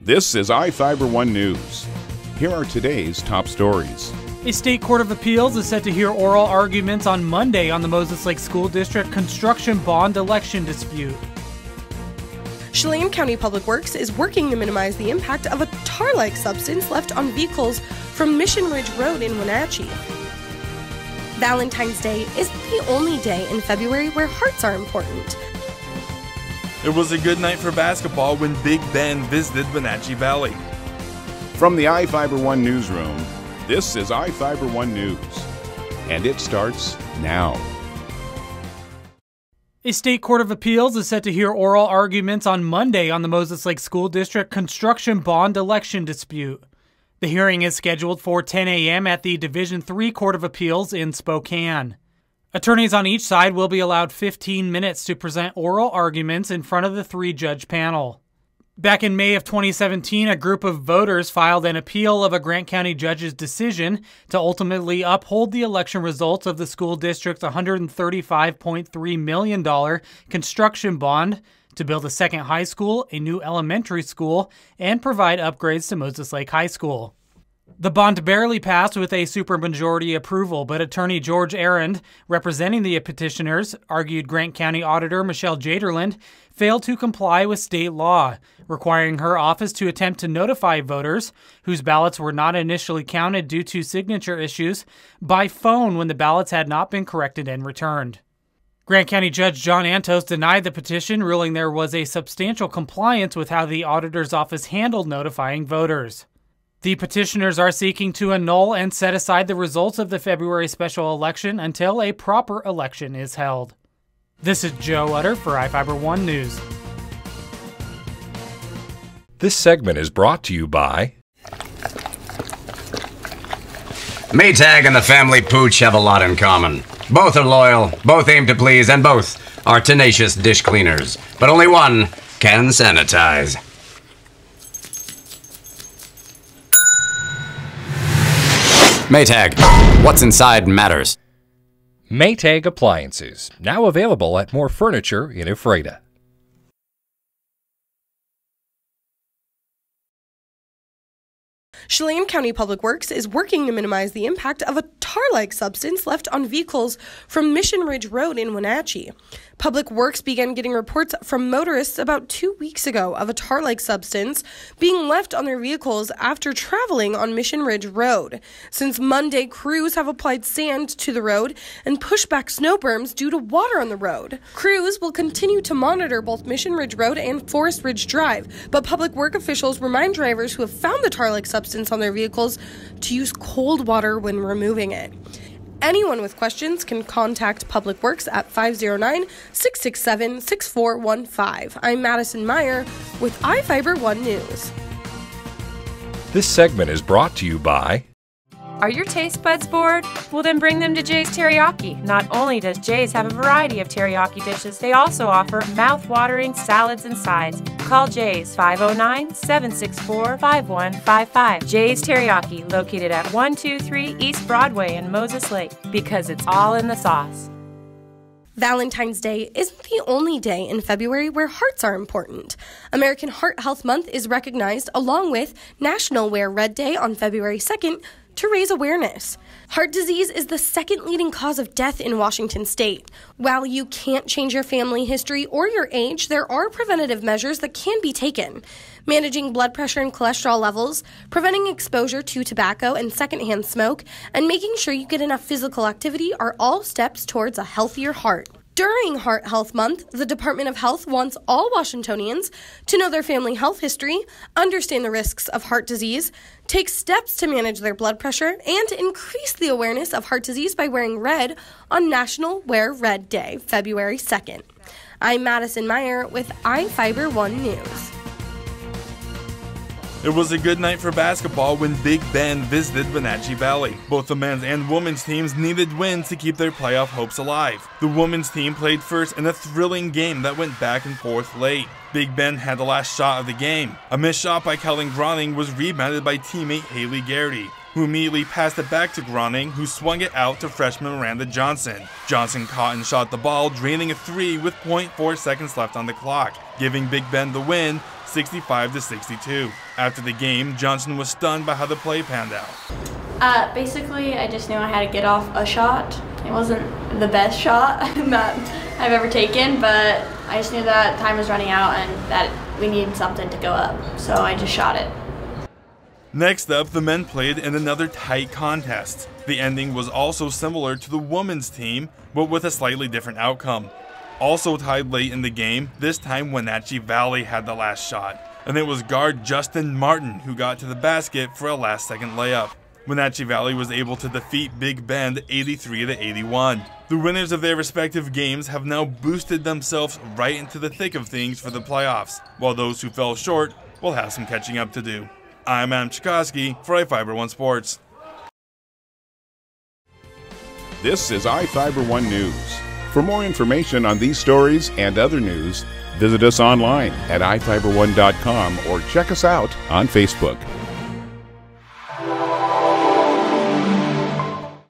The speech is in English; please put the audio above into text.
This is iFIBER 1 News. Here are today's top stories. A state court of appeals is set to hear oral arguments on Monday on the Moses Lake School District construction bond election dispute. Chelan County Public Works is working to minimize the impact of a tar-like substance left on vehicles from Mission Ridge Road in Wenatchee. Valentine's Day isn't the only day in February where hearts are important. It was a good night for basketball when Big Ben visited Wenatchee Valley. From the iFIBER 1 newsroom, this is iFIBER 1 News, and it starts now. A state court of appeals is set to hear oral arguments on Monday on the Moses Lake School District construction bond election dispute. The hearing is scheduled for 10 a.m. at the Division III Court of Appeals in Spokane. Attorneys on each side will be allowed 15 minutes to present oral arguments in front of the three-judge panel. Back in May of 2017, a group of voters filed an appeal of a Grant County judge's decision to ultimately uphold the election results of the school district's $135.3 million construction bond to build a second high school, a new elementary school, and provide upgrades to Moses Lake High School. The bond barely passed with a supermajority approval, but attorney George Arend, representing the petitioners, argued Grant County Auditor Michelle Jaderland failed to comply with state law, requiring her office to attempt to notify voters whose ballots were not initially counted due to signature issues by phone when the ballots had not been corrected and returned. Grant County Judge John Antos denied the petition, ruling there was a substantial compliance with how the auditor's office handled notifying voters. The petitioners are seeking to annul and set aside the results of the February special election until a proper election is held. This is Joe Utter for iFIBER 1 News. This segment is brought to you by Maytag and the family Pooch have a lot in common. Both are loyal, both aim to please, and both are tenacious dish cleaners. But only one can sanitize. Maytag, what's inside matters. Maytag Appliances, now available at more furniture in Ephrata. Chelan County Public Works is working to minimize the impact of a tar-like substance left on vehicles from Mission Ridge Road in Wenatchee. Public Works began getting reports from motorists about 2 weeks ago of a tar-like substance being left on their vehicles after traveling on Mission Ridge Road. Since Monday, crews have applied sand to the road and pushed back snow berms due to water on the road. Crews will continue to monitor both Mission Ridge Road and Forest Ridge Drive, but Public Work officials remind drivers who have found the tar-like substance on their vehicles to use cold water when removing it. Anyone with questions can contact Public Works at 509-667-6415. I'm Madison Meyer with iFIBER 1 News. This segment is brought to you by Are your taste buds bored? Well, then bring them to Jay's Teriyaki. Not only does Jay's have a variety of teriyaki dishes, they also offer mouth-watering salads and sides. Call Jay's 509-764-5155. Jay's Teriyaki, located at 123 East Broadway in Moses Lake, because it's all in the sauce. Valentine's Day isn't the only day in February where hearts are important. American Heart Health Month is recognized along with National Wear Red Day on February 2nd to raise awareness. Heart disease is the second leading cause of death in Washington state. While you can't change your family history or your age, there are preventative measures that can be taken. Managing blood pressure and cholesterol levels, preventing exposure to tobacco and secondhand smoke, and making sure you get enough physical activity are all steps towards a healthier heart. During Heart Health Month, the Department of Health wants all Washingtonians to know their family health history, understand the risks of heart disease, take steps to manage their blood pressure, and increase the awareness of heart disease by wearing red on National Wear Red Day, February 2nd. I'm Madison Meyer with iFIBER 1 News. It was a good night for basketball when Big Ben visited Wenatchee Valley. Both the men's and women's teams needed wins to keep their playoff hopes alive. The women's team played first in a thrilling game that went back and forth late. Big Ben had the last shot of the game. A missed shot by Kellen Groning was rebounded by teammate Haley Garrity, who immediately passed it back to Groning, who swung it out to freshman Miranda Johnson. Johnson caught and shot the ball, draining a three with .4 seconds left on the clock, giving Big Ben the win 65-62. After the game, Johnson was stunned by how the play panned out. Basically, I just knew I had to get off a shot. It wasn't the best shot that I've ever taken, but I just knew that time was running out and that we needed something to go up, so I just shot it. Next up, the men played in another tight contest. The ending was also similar to the women's team, but with a slightly different outcome. Also tied late in the game, this time Wenatchee Valley had the last shot, and it was guard Justin Martin who got to the basket for a last-second layup. Wenatchee Valley was able to defeat Big Bend 83-81. The winners of their respective games have now boosted themselves right into the thick of things for the playoffs, while those who fell short will have some catching up to do. I'm Adam Chikoski for iFIBER 1 Sports. This is iFIBER 1 News. For more information on these stories and other news, visit us online at iFiber1.com or check us out on Facebook.